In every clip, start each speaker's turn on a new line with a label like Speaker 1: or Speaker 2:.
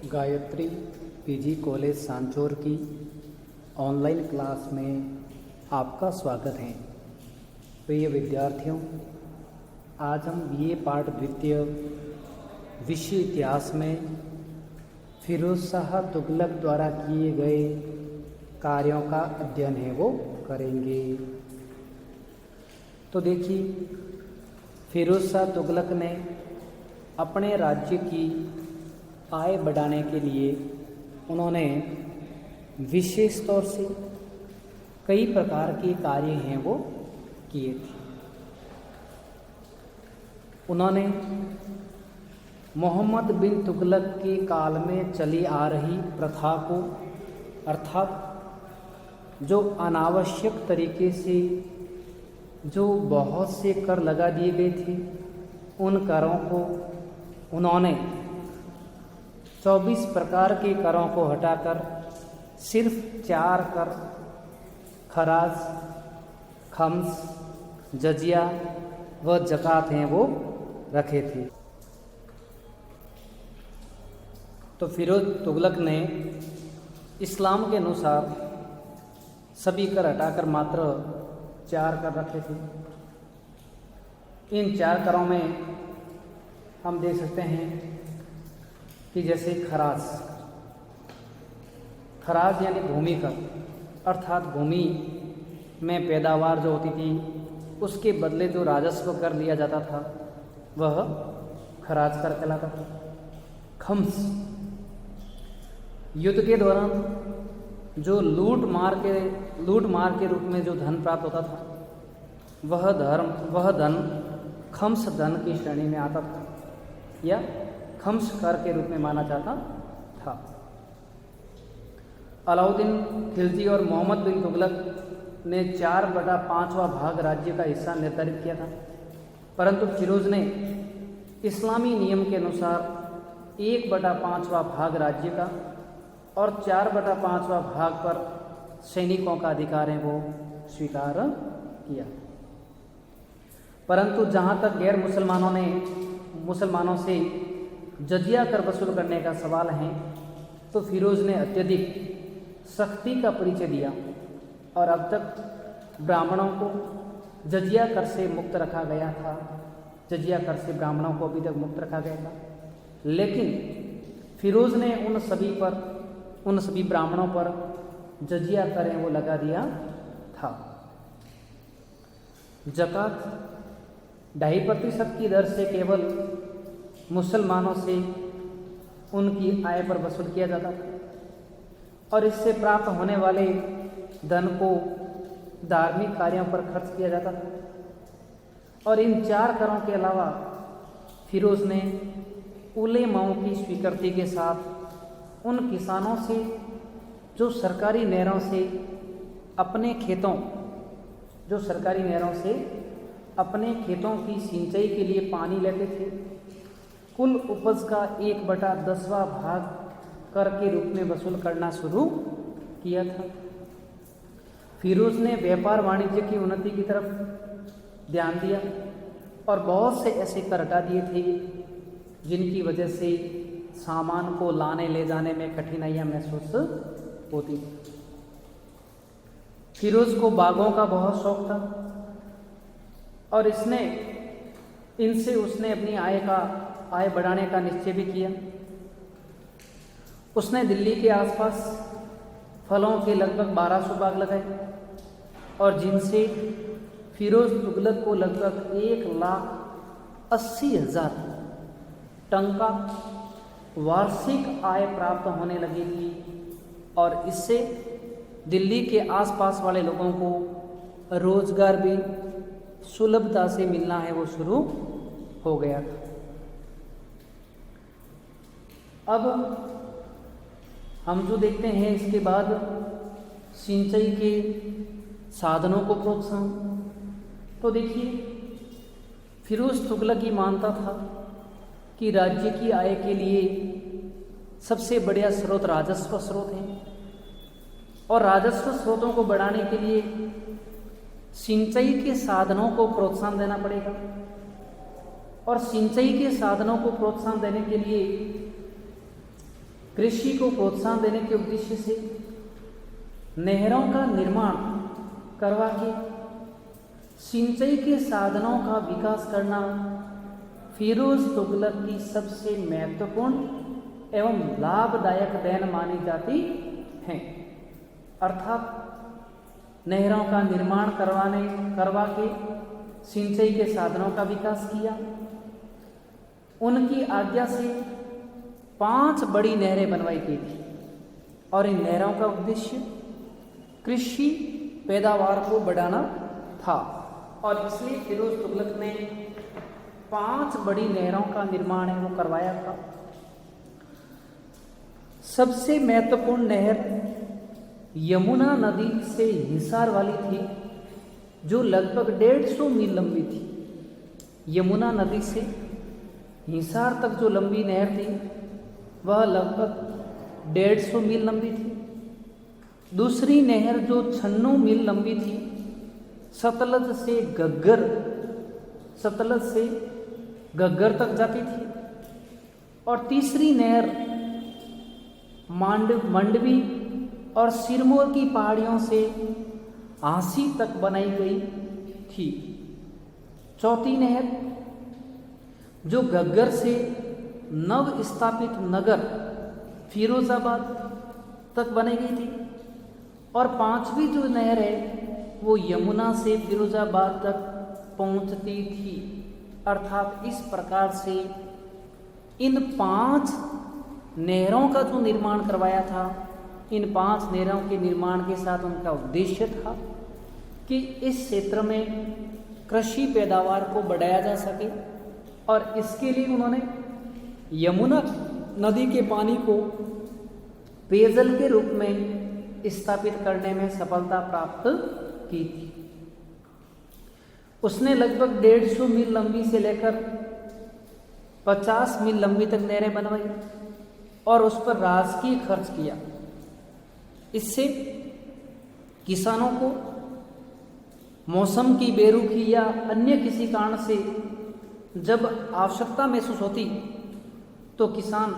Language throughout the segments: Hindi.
Speaker 1: गायत्री पीजी कॉलेज सांचौर की ऑनलाइन क्लास में आपका स्वागत है। प्रिय विद्यार्थियों, आज हम बीए पाठ द्वितीय विषय इतिहास में फिरोज शाह तुगलक द्वारा किए गए कार्यों का अध्ययन है वो करेंगे। तो देखिए, फिरोज शाह तुगलक ने अपने राज्य की आय बढ़ाने के लिए उन्होंने विशेष तौर से कई प्रकार के कार्य हैं वो किए थे। उन्होंने मोहम्मद बिन तुगलक के काल में चली आ रही प्रथा को, अर्थात जो अनावश्यक तरीके से जो बहुत से कर लगा दिए गए थे, उन करों को उन्होंने 24 प्रकार के करों को हटाकर सिर्फ 4 कर, खराज, खम्स, जजिया व ज़कात हैं वो रखे थे। तो फिरोज तुगलक ने इस्लाम के अनुसार सभी कर हटाकर मात्र 4 कर रखे थे। इन 4 करों में हम देख सकते हैं कि जैसे खराज यानी भूमि कर, अर्थात भूमि में पैदावार जो होती थी उसके बदले जो राजस्व कर लिया जाता था वह खराज कर कहलाता था। खम्स, युद्ध के दौरान जो लूट मार के रूप में जो धन प्राप्त होता था वह धन खम्स धन की श्रेणी में आता था या खम्स कर के रूप में माना जाता था। अलाउद्दीन खिलजी और मोहम्मद बिन तुगलक ने 4/5वां भाग राज्य का हिस्सा निर्धारित किया था, परंतु फिरोज ने इस्लामी नियम के अनुसार 1/5वां भाग राज्य का और 4/5वां भाग पर सैनिकों का अधिकार है वो स्वीकार किया। परंतु जहाँ तक गैर मुसलमानों से जजिया कर वसूल करने का सवाल है, तो फिरोज ने अत्यधिक सख्ती का परिचय दिया और अब तक ब्राह्मणों को जजिया कर से मुक्त रखा गया था। जजिया कर से ब्राह्मणों को अभी तक मुक्त रखा गया था, लेकिन फिरोज ने उन सभी ब्राह्मणों पर जजिया कर वो लगा दिया था। ज़कात 2.5% की दर से केवल मुसलमानों से उनकी आय पर वसूल किया जाता था और इससे प्राप्त होने वाले धन को धार्मिक कार्यों पर खर्च किया जाता था। और इन 4 करों के अलावा फिरोज ने उलेमाओं की स्वीकृति के साथ उन किसानों से जो सरकारी नहरों से अपने खेतों की सिंचाई के लिए पानी लेते थे, कुल उपज का 1/10वां भाग कर के रूप में वसूल करना शुरू किया था। फिरोज ने व्यापार वाणिज्य की उन्नति की तरफ ध्यान दिया और बहुत से ऐसे कर हटा दिए थे जिनकी वजह से सामान को लाने ले जाने में कठिनाइयां महसूस होती थी। फिरोज को बागों का बहुत शौक था और इनसे उसने अपनी आय बढ़ाने का निश्चय भी किया। उसने दिल्ली के आसपास फलों के लगभग 1200 बाग लगाए और जिनसे फिरोज तुगलक को लगभग 1,80,000 टन का वार्षिक आय प्राप्त होने लगी थी और इससे दिल्ली के आसपास वाले लोगों को रोजगार भी सुलभता से मिलना है वो शुरू हो गया था। अब हम जो देखते हैं इसके बाद सिंचाई के साधनों को प्रोत्साहन। तो देखिए, फिरोज तुगलक ही मानता था कि राज्य की आय के लिए सबसे बढ़िया स्रोत राजस्व स्रोत हैं और राजस्व स्रोतों को बढ़ाने के लिए सिंचाई के साधनों को प्रोत्साहन देना पड़ेगा और सिंचाई के साधनों को प्रोत्साहन देने के लिए कृषि को प्रोत्साहन देने के उद्देश्य से नहरों का निर्माण करवा के सिंचाई के साधनों का विकास करना फिरोज तुगलक की सबसे महत्वपूर्ण एवं लाभदायक देन मानी जाती है। अर्थात नहरों का निर्माण करवा के सिंचाई के साधनों का विकास किया। उनकी आज्ञा से 5 बड़ी नहरें बनवाई गई थी और इन नहरों का उद्देश्य कृषि पैदावार को बढ़ाना था और इसलिए फिरोज तुगलक ने 5 बड़ी नहरों का निर्माण है वो करवाया था। सबसे महत्वपूर्ण नहर यमुना नदी से हिसार वाली थी, जो लगभग 150 मील लंबी थी। यमुना नदी से हिसार तक जो लंबी नहर थी वह लगभग 150 मील लंबी थी। दूसरी नहर जो 96 मील लंबी थी, सतलज से घग्गर तक जाती थी। और तीसरी नहर मांडवी और सिरमौर की पहाड़ियों से आसी तक बनाई गई थी। चौथी नहर जो घग्गर से नव स्थापित नगर फिरोजाबाद तक बनाई गई थी। और 5वीं जो नहर है वो यमुना से फिरोजाबाद तक पहुंचती थी। अर्थात इस प्रकार से इन 5 नहरों का जो निर्माण करवाया था, इन 5 नहरों के निर्माण के साथ उनका उद्देश्य था कि इस क्षेत्र में कृषि पैदावार को बढ़ाया जा सके और इसके लिए उन्होंने यमुना नदी के पानी को पेयजल के रूप में स्थापित करने में सफलता प्राप्त की थी। उसने लगभग 150 मील लंबी से लेकर 50 मील लंबी तक नहरें बनवाई और उस पर राजकीय खर्च किया। इससे किसानों को मौसम की बेरुखी या अन्य किसी कारण से जब आवश्यकता महसूस होती तो किसान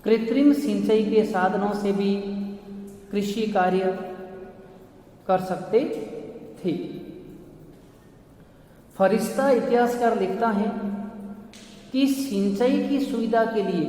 Speaker 1: कृत्रिम सिंचाई के साधनों से भी कृषि कार्य कर सकते थे। फरिश्ता इतिहासकार लिखता है कि सिंचाई की सुविधा के लिए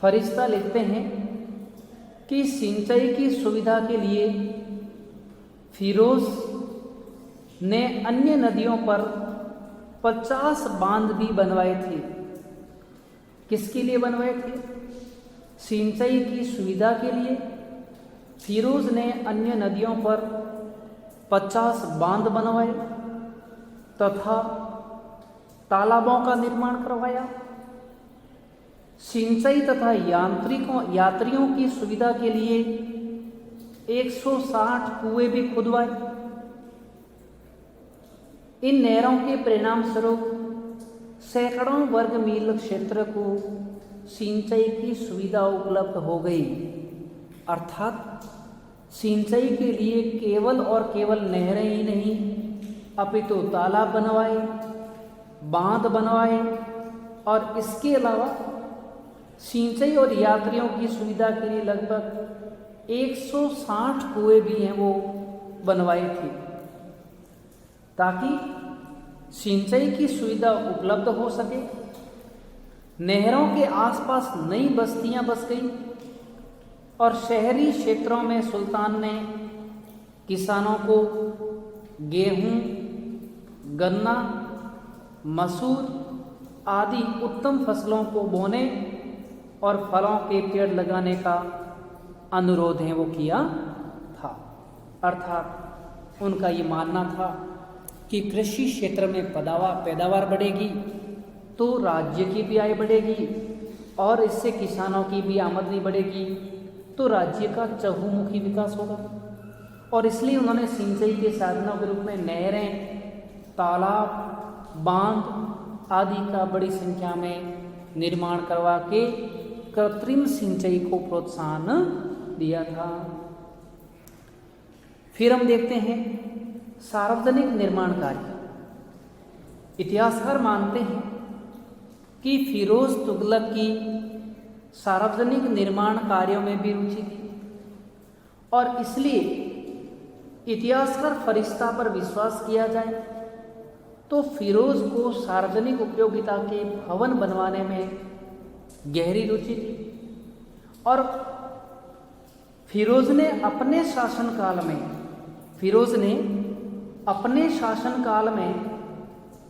Speaker 1: फरिश्ता लिखते हैं कि सिंचाई की सुविधा के लिए फिरोज ने अन्य नदियों पर 50 बांध भी बनवाए थे। किसके लिए बनवाए थे? सिंचाई की सुविधा के लिए फिरोज ने अन्य नदियों पर 50 बांध बनवाए तथा तालाबों का निर्माण करवाया। सिंचाई तथा यात्रियों की सुविधा के लिए 160 कुएं भी खुदवाए। इन नहरों के परिणाम स्वरूप सैकड़ों वर्ग मील क्षेत्र को सिंचाई की सुविधा उपलब्ध हो गई। अर्थात सिंचाई के लिए केवल और केवल नहरें ही नहीं अपितु तालाब बनवाए, बांध बनवाए और इसके अलावा सिंचाई और यात्रियों की सुविधा के लिए लगभग 160 कुएं भी हैं वो बनवाए थे ताकि सिंचाई की सुविधा उपलब्ध हो सके। नहरों के आसपास नई बस्तियां बस गई और शहरी क्षेत्रों में सुल्तान ने किसानों को गेहूं, गन्ना, मसूर आदि उत्तम फसलों को बोने और फलों के पेड़ लगाने का अनुरोध है वो किया था। अर्थात उनका ये मानना था कि कृषि क्षेत्र में पैदावार बढ़ेगी तो राज्य की भी आय बढ़ेगी और इससे किसानों की भी आमदनी बढ़ेगी तो राज्य का चहुमुखी विकास होगा। और इसलिए उन्होंने सिंचाई के साधनों के रूप में नहरें, तालाब, बांध आदि का बड़ी संख्या में निर्माण करवा के कृत्रिम सिंचाई को प्रोत्साहन दिया था। फिर हम देखते हैं सार्वजनिक निर्माण कार्य। इतिहासकार मानते हैं कि फिरोज तुगलक की सार्वजनिक निर्माण कार्यों में भी रुचि थी और इसलिए इतिहासकार फरिश्ता पर विश्वास किया जाए तो फिरोज को सार्वजनिक उपयोगिता के भवन बनवाने में गहरी रुचि थी और फिरोज ने अपने शासनकाल में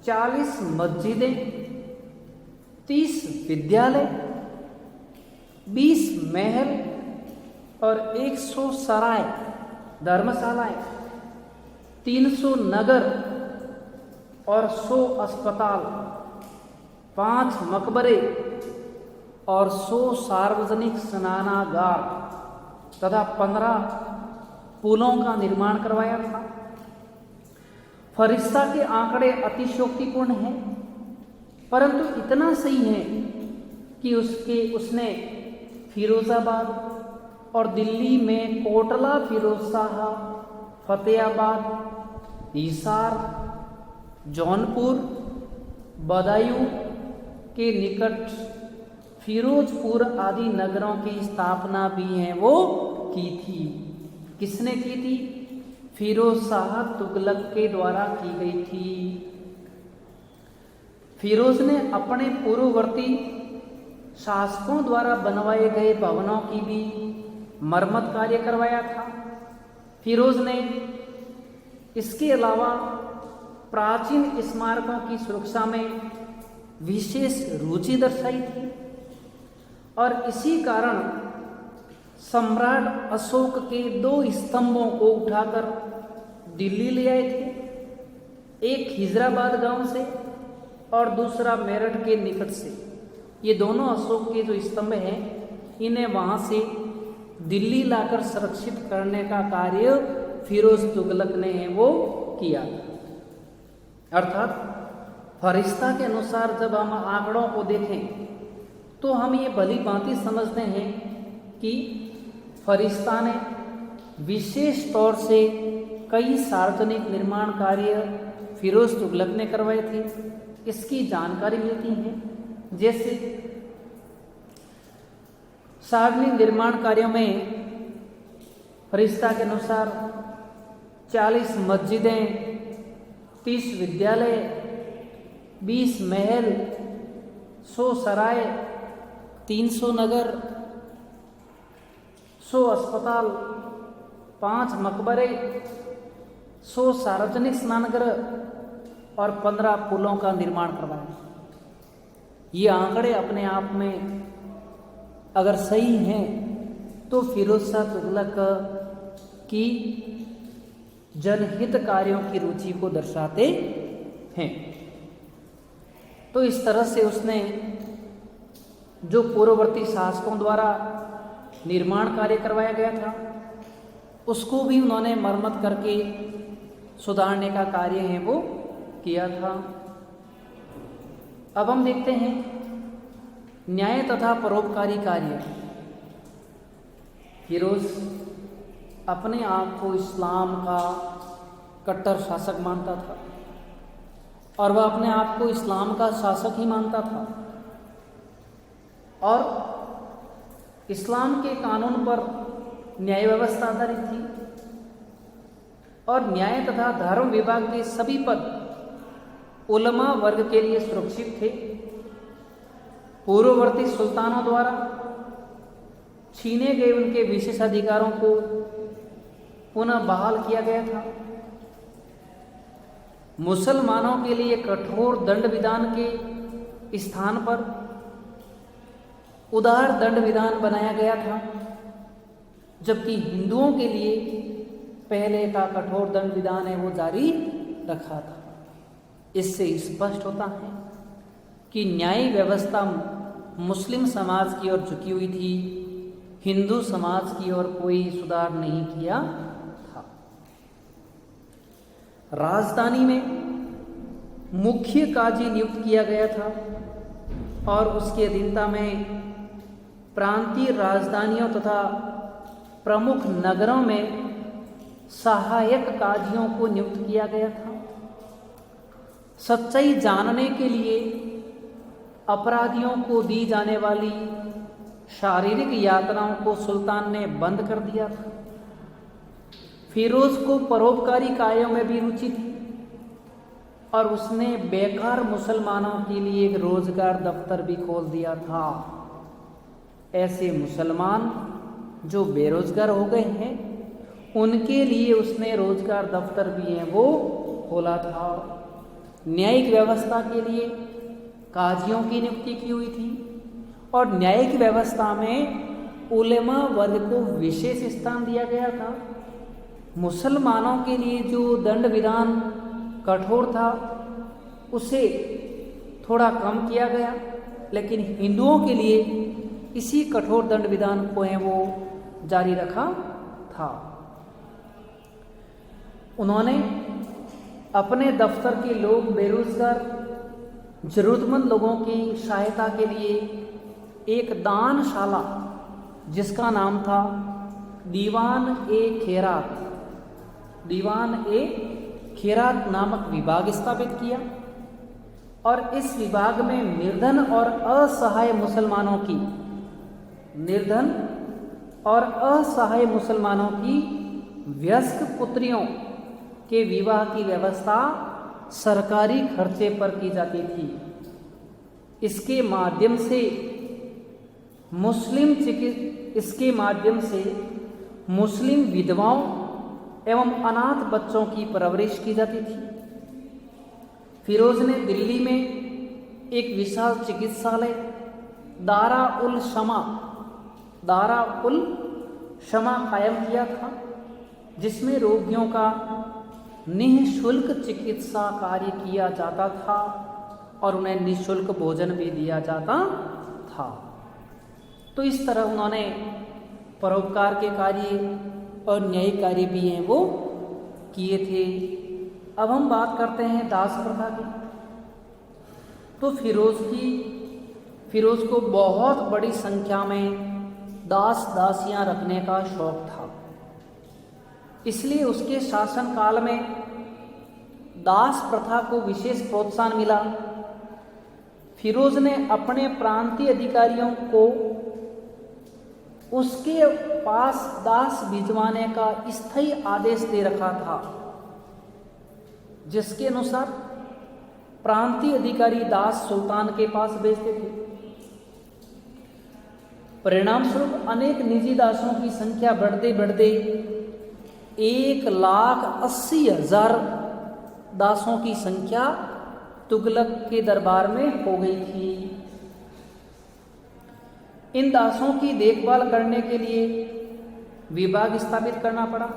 Speaker 1: 40 मस्जिदें, 30 विद्यालय, 20 महल और 100 सराय धर्मशालाएं, 300 नगर और 100 अस्पताल, 5 मकबरे और 100 सार्वजनिक स्नानागार तथा 15 पुलों का निर्माण करवाया था। फरिश्ता के आंकड़े अतिशयोक्तिपूर्ण हैं, परंतु इतना सही है कि उसने फिरोजाबाद और दिल्ली में कोटला, फिरोज शाह, फतेहाबाद, हिसार, जौनपुर, बदायूं के निकट फिरोजपुर आदि नगरों की स्थापना भी है वो की थी। किसने की थी? फिरोज शाह तुगलक के द्वारा की गई थी। फिरोज ने अपने पूर्ववर्ती शासकों द्वारा बनवाए गए भवनों की भी मरम्मत कार्य करवाया था। फिरोज ने इसके अलावा प्राचीन स्मारकों की सुरक्षा में विशेष रुचि दर्शाई थी और इसी कारण सम्राट अशोक के 2 स्तंभों को उठाकर दिल्ली ले आए थे, एक हिजराबाद गांव से और दूसरा मेरठ के निकट से। ये दोनों अशोक के जो स्तंभ हैं, इन्हें वहां से दिल्ली लाकर संरक्षित करने का कार्य फिरोज तुगलक ने वो किया। अर्थात फरिश्ता के अनुसार जब हम आंकड़ों को देखें तो हम ये भली भांति समझते हैं कि फरिश्ता ने विशेष तौर से कई सार्वजनिक निर्माण कार्य फिरोज तुगलक ने करवाए थे। इसकी जानकारी मिलती है, जैसे सार्वजनिक निर्माण कार्यों में फरिश्ता के अनुसार 40 मस्जिदें, 30 विद्यालय, 20 महल, 100 सराय, 300 नगर, 100 अस्पताल, 5 मकबरे, 100 सार्वजनिक स्नानगृह और 15 पुलों का निर्माण करवाया। ये आंकड़े अपने आप में अगर सही हैं तो फिरोज शाह तुगलक की जनहित कार्यों की रुचि को दर्शाते हैं। तो इस तरह से उसने जो पूर्ववर्ती शासकों द्वारा निर्माण कार्य करवाया गया था उसको भी उन्होंने मरम्मत करके सुधारने का कार्य है वो किया था। अब हम देखते हैं न्याय तथा परोपकारी कार्य। फिरोज अपने आप को इस्लाम का कट्टर शासक मानता था और वह अपने आप को इस्लाम का शासक ही मानता था और इस्लाम के कानून पर न्याय व्यवस्था आधारित थी और न्याय तथा धर्म विभाग के सभी पद उलमा वर्ग के लिए सुरक्षित थे। पूर्ववर्ती सुल्तानों द्वारा छीने गए उनके विशेषाधिकारों को पुनः बहाल किया गया था। मुसलमानों के लिए कठोर दंड विधान के स्थान पर उदार दंड विधान बनाया गया था, जबकि हिंदुओं के लिए पहले का कठोर दंड विधान है वो जारी रखा था। इससे स्पष्ट होता है कि न्याय व्यवस्था मुस्लिम समाज की ओर झुकी हुई थी, हिंदू समाज की ओर कोई सुधार नहीं किया था। राजधानी में मुख्य काजी नियुक्त किया गया था और उसकी अधीनता में प्रांतीय राजधानियों तथा प्रमुख नगरों में सहायक काजियों को नियुक्त किया गया था। सच्चाई जानने के लिए अपराधियों को दी जाने वाली शारीरिक यातनाओं को सुल्तान ने बंद कर दिया था। फिरोज को परोपकारी कार्यों में भी रुचि थी और उसने बेकार मुसलमानों के लिए एक रोजगार दफ्तर भी खोल दिया था। ऐसे मुसलमान जो बेरोजगार हो गए हैं उनके लिए उसने रोजगार दफ्तर भी है वो खोला था। न्यायिक व्यवस्था के लिए काजियों की नियुक्ति की हुई थी और न्यायिक व्यवस्था में उलेमा वर्ग को विशेष स्थान दिया गया था। मुसलमानों के लिए जो दंड विधान कठोर था उसे थोड़ा कम किया गया, लेकिन हिंदुओं के लिए इसी कठोर दंड विधान को है वो जारी रखा था। उन्होंने अपने दफ्तर के लोग बेरोजगार जरूरतमंद लोगों की सहायता के लिए एक दानशाला जिसका नाम था दीवान ए खैरात नामक विभाग स्थापित किया और इस विभाग में निर्धन और असहाय मुसलमानों की वयस्क पुत्रियों के विवाह की व्यवस्था सरकारी खर्चे पर की जाती थी। इसके माध्यम से मुस्लिम विधवाओं एवं अनाथ बच्चों की परवरिश की जाती थी। फिरोज ने दिल्ली में एक विशाल चिकित्सालय दारा उल शमा कायम किया था, जिसमें रोगियों का निःशुल्क चिकित्सा कार्य किया जाता था और उन्हें निःशुल्क भोजन भी दिया जाता था। तो इस तरह उन्होंने परोपकार के कार्य और न्यायिक कार्य भी हैं वो किए थे। अब हम बात करते हैं दास प्रथा की। तो फिरोज को बहुत बड़ी संख्या में दास दासियां रखने का शौक था, इसलिए उसके शासन काल में दास प्रथा को विशेष प्रोत्साहन मिला। फिरोज ने अपने प्रांतीय अधिकारियों को उसके पास दास भिजवाने का स्थायी आदेश दे रखा था, जिसके अनुसार प्रांतीय अधिकारी दास सुल्तान के पास भेजते थे। परिणाम स्वरूप अनेक निजी दासों की संख्या बढ़ते 1,80,000 दासों की संख्या तुगलक के दरबार में हो गई थी। इन दासों की देखभाल करने के लिए विभाग स्थापित करना पड़ा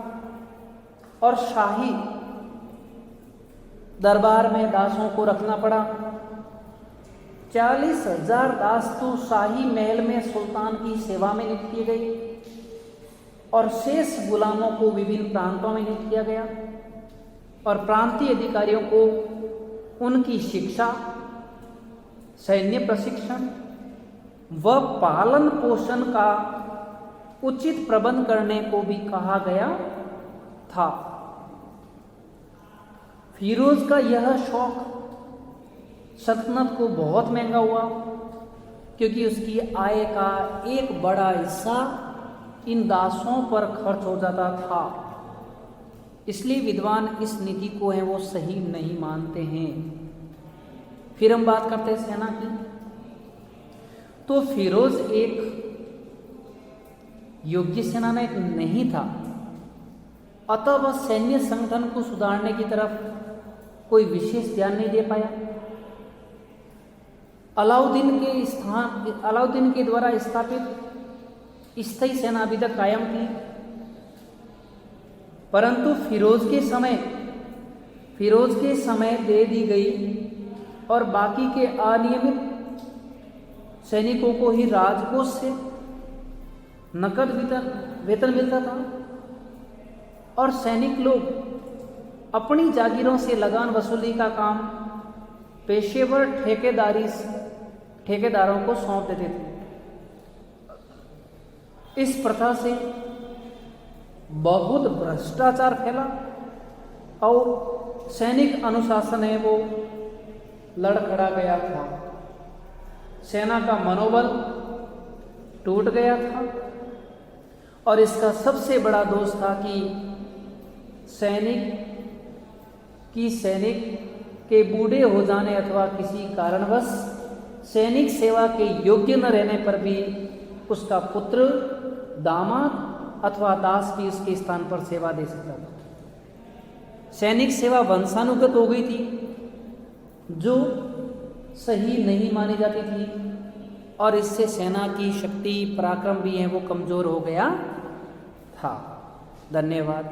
Speaker 1: और शाही दरबार में दासों को रखना पड़ा। 40,000 दास तो शाही महल में सुल्तान की सेवा में नियुक्त किए गए और शेष गुलामों को विभिन्न प्रांतों में नियुक्त किया गया और प्रांतीय अधिकारियों को उनकी शिक्षा, सैन्य प्रशिक्षण व पालन पोषण का उचित प्रबंध करने को भी कहा गया था। फिरोज का यह शौक सल्तनत को बहुत महंगा हुआ, क्योंकि उसकी आय का एक बड़ा हिस्सा इन दासों पर खर्च हो जाता था। इसलिए विद्वान इस नीति को है वो सही नहीं मानते हैं। फिर हम बात करते हैं सेना की। तो फिरोज एक योग्य सेनानायक नहीं था, अतः वह सैन्य संगठन को सुधारने की तरफ कोई विशेष ध्यान नहीं दे पाया। अलाउद्दीन के द्वारा स्थापित स्थायी सेना अभी तक कायम थी, परंतु फिरोज के समय दे दी गई और बाकी के अनियमित सैनिकों को ही राजकोष से नकद वेतन मिलता था और सैनिक लोग अपनी जागीरों से लगान वसूली का काम पेशेवर ठेकेदारों को सौंप देते थे। इस प्रथा से बहुत भ्रष्टाचार फैला और सैनिक अनुशासन है वो लड़खड़ा गया था। सेना का मनोबल टूट गया था। और इसका सबसे बड़ा दोष था कि सैनिक के बूढ़े हो जाने अथवा किसी कारणवश सैनिक सेवा के योग्य न रहने पर भी उसका पुत्र, दामाद अथवा दास भी उसके स्थान पर सेवा दे सकता था। सैनिक सेवा वंशानुगत हो गई थी, जो सही नहीं मानी जाती थी, और इससे सेना की शक्ति, पराक्रम भी है वो कमजोर हो गया था। धन्यवाद।